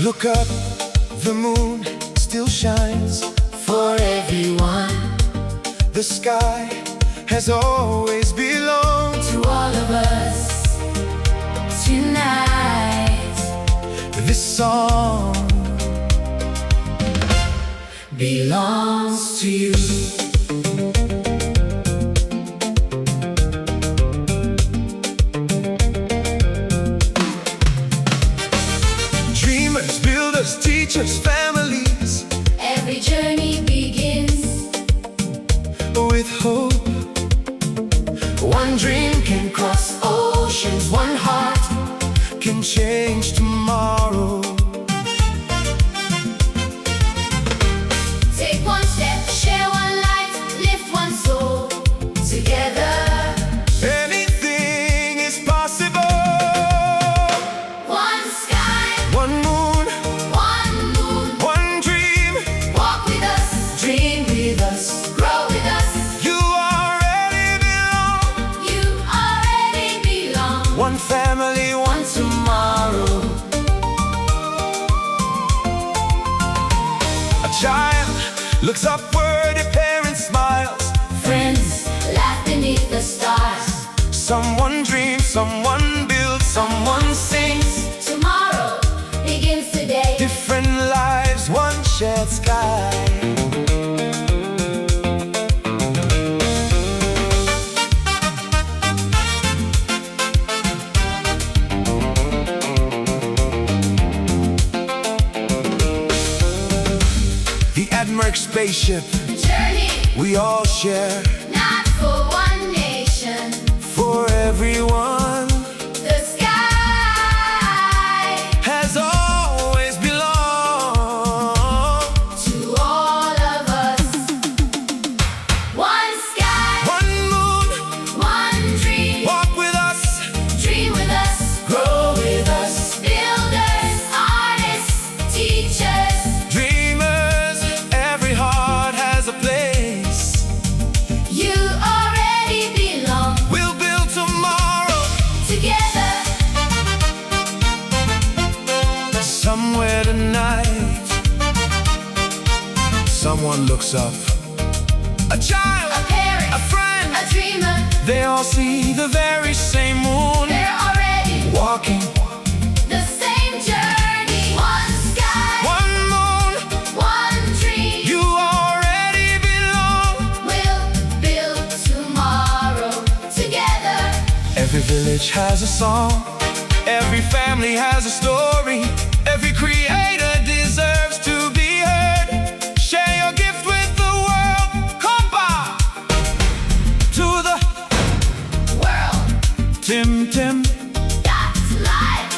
Look up, the moon still shines for everyone. The sky has always belonged To all of us tonight. this song Belongs to you. Dreamers, builders, teachers, families, Every journey begins with hope. one dream can cross oceans, one heart Can change tomorrow. take one step, share one life, lift one soul together. Anything is possible. One sky, One moon, one moon. one dream. Walk with us, dream with us, grow with us. You already belong. You already belong. One family, one tomorrow. A child looks upward, a parent smiles. Friends laugh beneath the stars. Someone dreams, someone builds, someone sings. Tomorrow begins today. Different lives, one shared sky. The Admerc spaceship Journey we all share, not for one nation. for everyone, The sky has always belonged. to all of us. One sky, One moon, one dream. walk with us, Dream with us, grow with us. builders, artists, teachers. Dreamers, every heart has a place. You already belong We'll build tomorrow. together. Somewhere tonight, someone looks up. A child, A parent, a friend, a dreamer. they all see the very same moon. They're already Walking, the same journey. One sky, one moon, one dream. you already belong. We'll build tomorrow together. Every village has a song, every family has a story, every creator deserves to be heard. Share your gift with the world. Compa to the World, Tim Tim. that's life.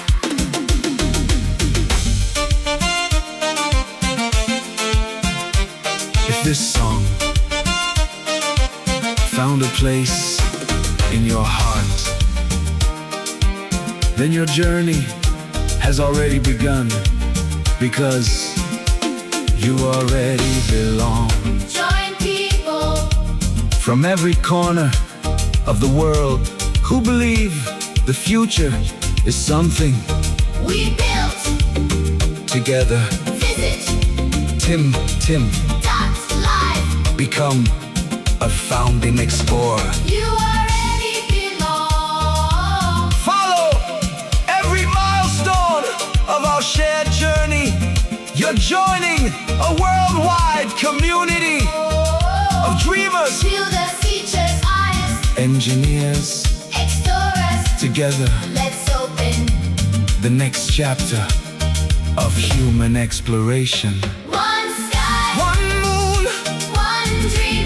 If this song found a place in your heart, then your journey has already begun, because you already belong. Join people From every corner of the world who believe the future is something we built. together. Visit Tim Tim, that's life. become a founding explorer. You already belong. Follow every milestone of our shared journey. You're joining a worldwide community of dreamers, Builders, teachers, artists, engineers, explorers. together Let's open the next chapter of human exploration. one sky, One moon, one dream.